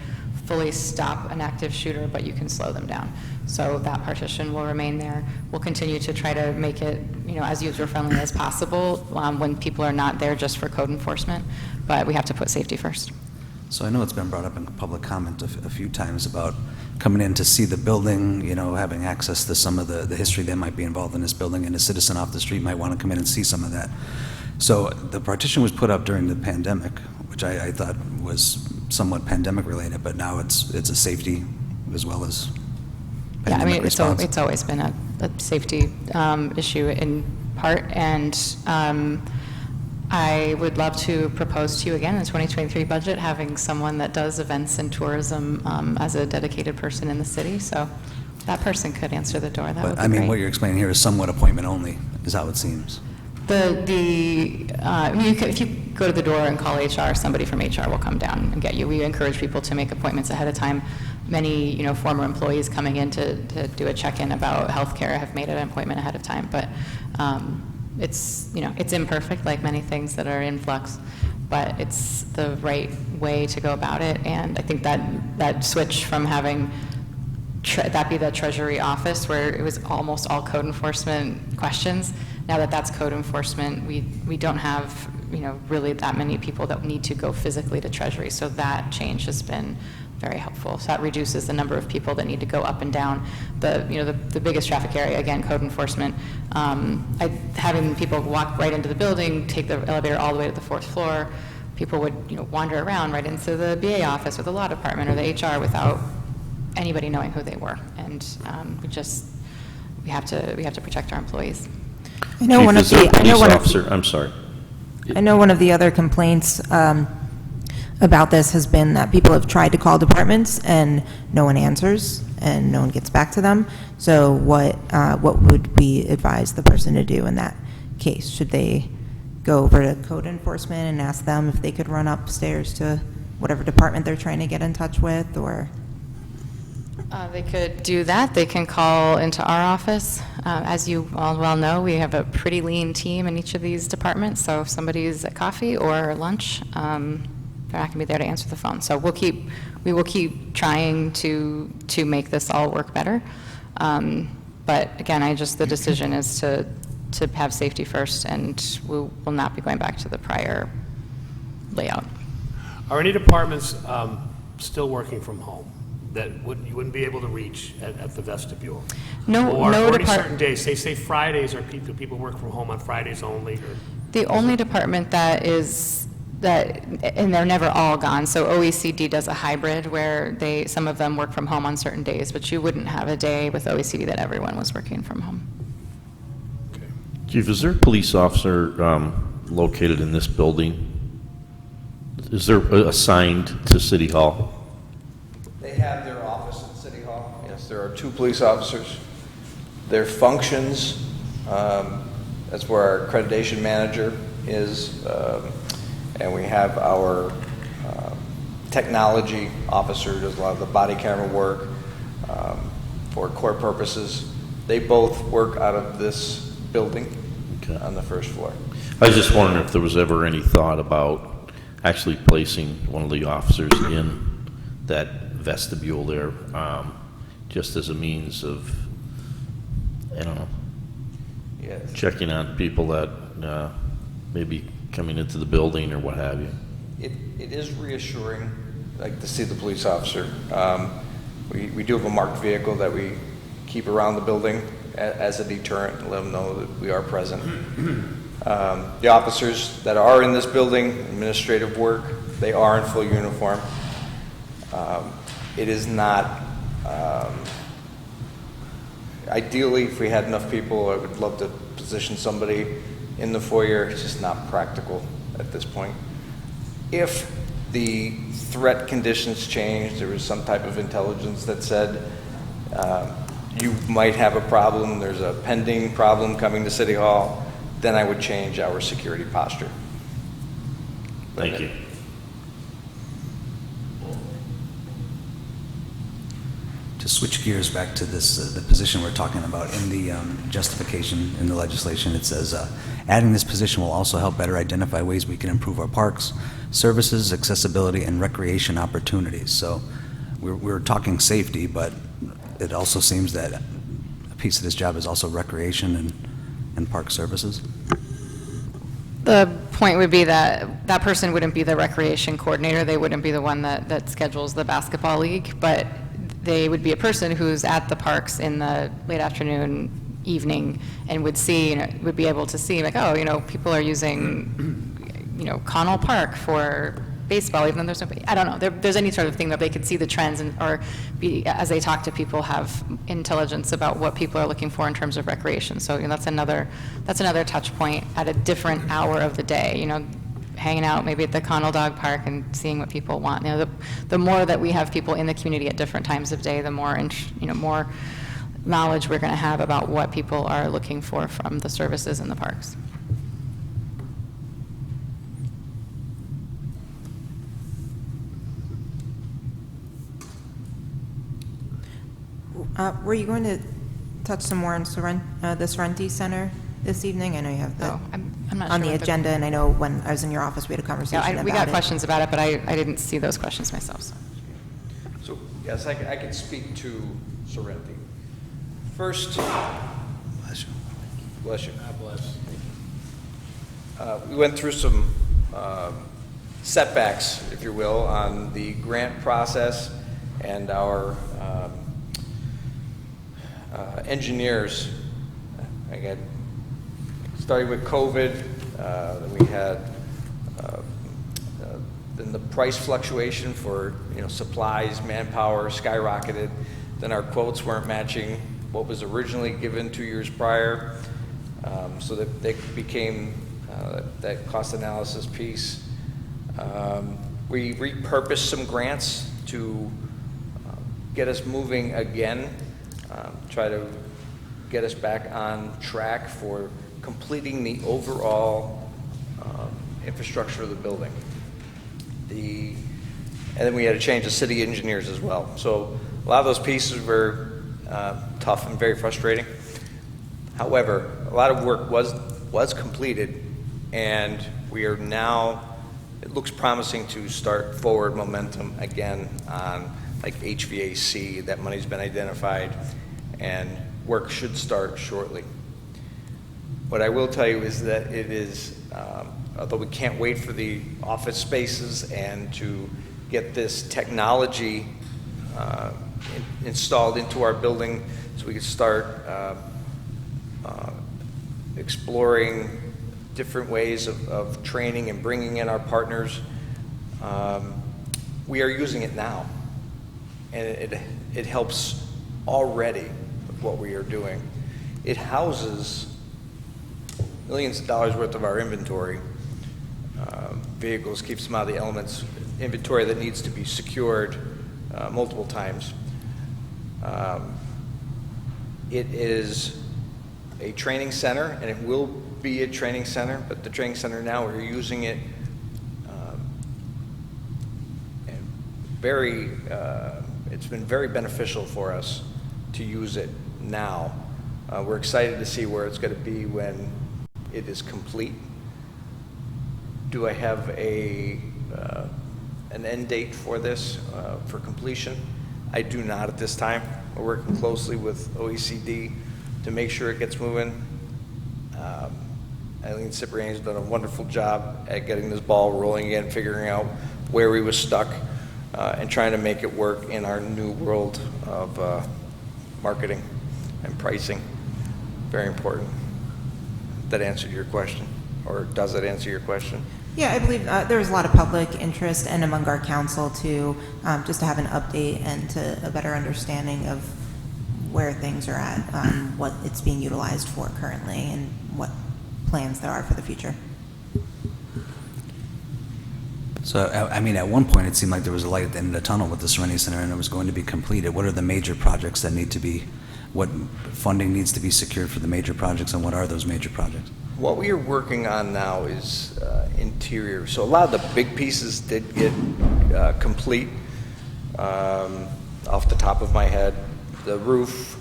fully stop an active shooter, but you can slow them down. So that partition will remain there. We'll continue to try to make it, as user-friendly as possible when people are not there just for code enforcement, but we have to put safety first. So I know it's been brought up in public comment a few times about coming in to see the building, having access to some of the history that might be involved in this building, and a citizen off the street might want to come in and see some of that. So the partition was put up during the pandemic, which I thought was somewhat pandemic related, but now it's a safety as well as Yeah, I pandemic mean, response. it's always been a safety issue in part, and I would love to propose to you again in the 2023 budget, having someone that does events and tourism as a dedicated person in the city, so that person could answer the door. That would But be I mean, great. what you're explaining here is somewhat appointment only, is how it seems. If you go to the door and call HR, somebody from HR will come down and get you. We encourage people to make appointments ahead of time. Many, former employees coming in to do a check-in about healthcare have made an appointment ahead of time, but it's imperfect, like many things that are in flux, but it's the right way to go about it. And I think that switch from having that be the Treasury office where it was almost all code enforcement questions. Now that that's code enforcement, we don't have, really that many people that need to go physically to Treasury. So that change has been very helpful. So that reduces the number of people that need to go up and down the biggest traffic area, again, code enforcement. Having people walk right into the building, take the elevator all the way to the 4th floor, people would, wander around right into the BA office or the law department or the HR without anybody knowing who they were. And we have to protect our employees. I know Chief, one of is there a the, I know police one of, officer? I'm sorry. I know one of the other complaints about this has been that people have tried to call departments and no one answers and no one gets back to them. So what would we advise the person to do in that case? Should they go over to code enforcement and ask them if they could run upstairs to whatever department they're trying to get in touch with, or? They could do that. They can call into our office. As you all well know, we have a pretty lean team in each of these departments, so if somebody's at coffee or lunch, they're not going to be there to answer the phone. So we will keep trying to make this all work better. But again, the decision is to have safety first, and we will not be going back to the prior layout. Are any departments still working from home that you wouldn't be able to reach at the vestibule? No Or only depart- certain days, say Fridays, or people work from home on Fridays only? Or The only department and they're never all gone, so OECD does a hybrid where some of them work from home on certain days, but you wouldn't have a day with OECD that everyone was working from home. Chief, is there a police officer located in this building? Is there assigned to City Hall? They have their office at City Hall. Yes, there are 2 police officers. Their functions, that's where our accreditation manager is, and we have our technology officer who does a lot of the body camera work for court purposes. They both work out of this building on the 1st floor. I was just wondering if there was ever any thought about actually placing one of the officers in that vestibule there, just as a means of, Yes. checking on people that may be coming into the building or what have you. It is reassuring, like, to see the police officer. We do have a marked vehicle that we keep around the building as a deterrent and let them know that we are present. The officers that are in this building, administrative work, they are in full uniform. It is not, ideally, if we had enough people, I would love to position somebody in the foyer. It's just not practical at this point. If the threat conditions changed, there was some type of intelligence that said you might have a problem, there's a pending problem coming to City Hall, then I would change our security posture. Thank you. To switch gears back to this, the position we're talking about, in the justification in the legislation, it says, adding this position will also help better identify ways we can improve our parks, services, accessibility, and recreation opportunities. So we're talking safety, but it also seems that a piece of this job is also recreation and park services. The point would be that that person wouldn't be the recreation coordinator. They wouldn't be the one that schedules the basketball league, but they would be a person who's at the parks in the late afternoon, evening, and would see, would be able to see, like, oh, people are using, Connell Park for baseball, even though there's no, I don't know, there's any sort of thing that they could see the trends or be, as they talk to people, have intelligence about what people are looking for in terms of recreation. So that's another touch point at a different hour of the day, hanging out maybe at the Connell Dog Park and seeing what people want. The more that we have people in the community at different times of day, the more, more knowledge we're going to have about what people are looking for from the services in the parks. Were you going to touch some more on the Sorrenti Center this evening? I know you have the, I'm not on sure the what agenda, and I know when I was in your office, we had a conversation about it. we got questions about it, but I didn't see those questions myself. So, yes, I can speak to Sorrenti. First, Bless you. bless you. God bless. We went through some setbacks, if you will, on the grant process, and our engineers. Again, starting with COVID, then we had then the price fluctuation for supplies, manpower skyrocketed. Then our quotes weren't matching what was originally given 2 years prior, so that they became that cost analysis piece. We repurposed some grants to get us moving again, try to get us back on track for completing the overall infrastructure of the building. And then we had to change the city engineers as well. So a lot of those pieces were tough and very frustrating. However, a lot of work was completed, and we are now, it looks promising to start forward momentum again on like HVAC. That money's been identified, and work should start shortly. What I will tell you is that it is, although we can't wait for the office spaces and to get this technology installed into our building so we can start exploring different ways of training and bringing in our partners, we are using it now. And it helps already with what we are doing. It houses millions of dollars worth of our inventory. Vehicles, keeps them out of the elements, inventory that needs to be secured multiple times. It is a training center, and it will be a training center, but the training center now, we're using it it's been very beneficial for us to use it now. We're excited to see where it's going to be when it is complete. Do I have an end date for this, for completion? I do not at this time. We're working closely with OECD to make sure it gets moving. Eileen Cipriani's done a wonderful job at getting this ball rolling again, figuring out where we was stuck, and trying to make it work in our new world of marketing and pricing. Very important. That answered your question, or does it answer your question? Yeah, I believe there was a lot of public interest and among our council to just to have an update and to a better understanding of where things are at, what it's being utilized for currently, and what plans there are for the future. So, I mean, at one point, it seemed like there was a light at the end of the tunnel with the Serenity Center, and it was going to be completed. What are the major projects that need to be, what funding needs to be secured for the major projects, and what are those major projects? What we are working on now is interior. So a lot of the big pieces did get complete. Off the top of my head, the roof,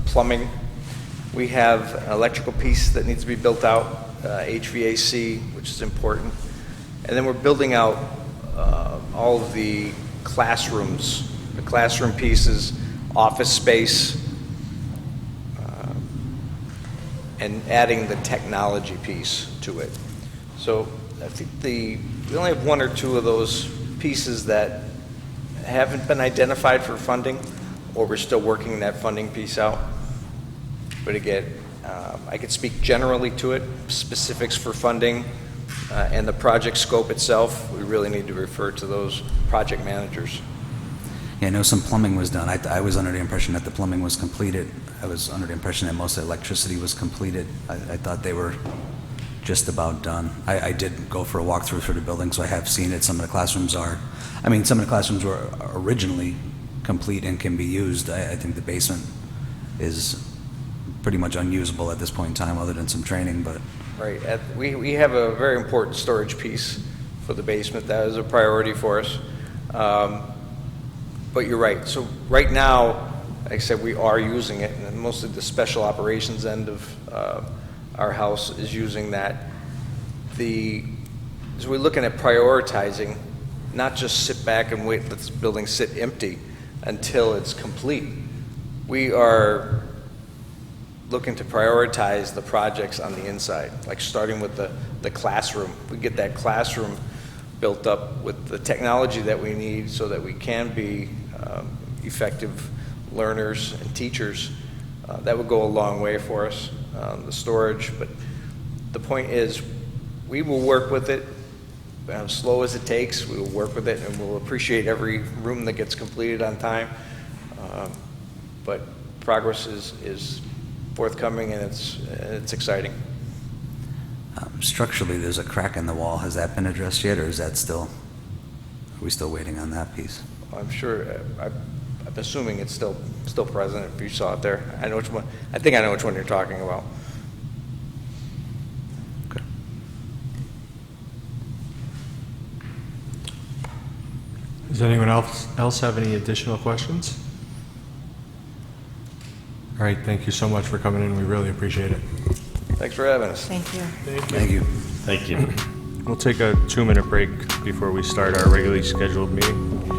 plumbing. We have an electrical piece that needs to be built out, HVAC, which is important. And then we're building out all of the classrooms, the classroom pieces, office space, and adding the technology piece to it. So I think we only have one or two of those pieces that haven't been identified for funding, or we're still working that funding piece out. But again, I could speak generally to it. Specifics for funding and the project scope itself, we really need to refer to those project managers. Yeah, I know some plumbing was done. I was under the impression that the plumbing was completed. I was under the impression that most of the electricity was completed. I thought they were just about done. I did go for a walkthrough through the building, so I have seen it. Some of the classrooms some of the classrooms were originally complete and can be used. I think the basement is pretty much unusable at this point in time, other than some training, but... Right. We have a very important storage piece for the basement. That is a priority for us. But you're right. So right now, like I said, we are using it, and mostly the special operations end of our house is using that. So we're looking at prioritizing, not just sit back and wait, let this building sit empty until it's complete. We are looking to prioritize the projects on the inside, like starting with the classroom. We get that classroom built up with the technology that we need so that we can be effective learners and teachers. That would go a long way for us, the storage. But the point is, we will work with it, slow as it takes. We will work with it, and we'll appreciate every room that gets completed on time. But progress is forthcoming, and it's exciting. Structurally, there's a crack in the wall. Has that been addressed yet, or is that still, are we still waiting on that piece? I'm sure, I'm assuming it's still present if you saw it there. I know which one, I think I know which one you're talking about. Okay. Does anyone else have any additional questions? All right, thank you so much for coming in. We really appreciate it. Thanks for having us. Thank you. Thank you. Thank you. We'll take a 2-minute break before we start our regularly scheduled meeting.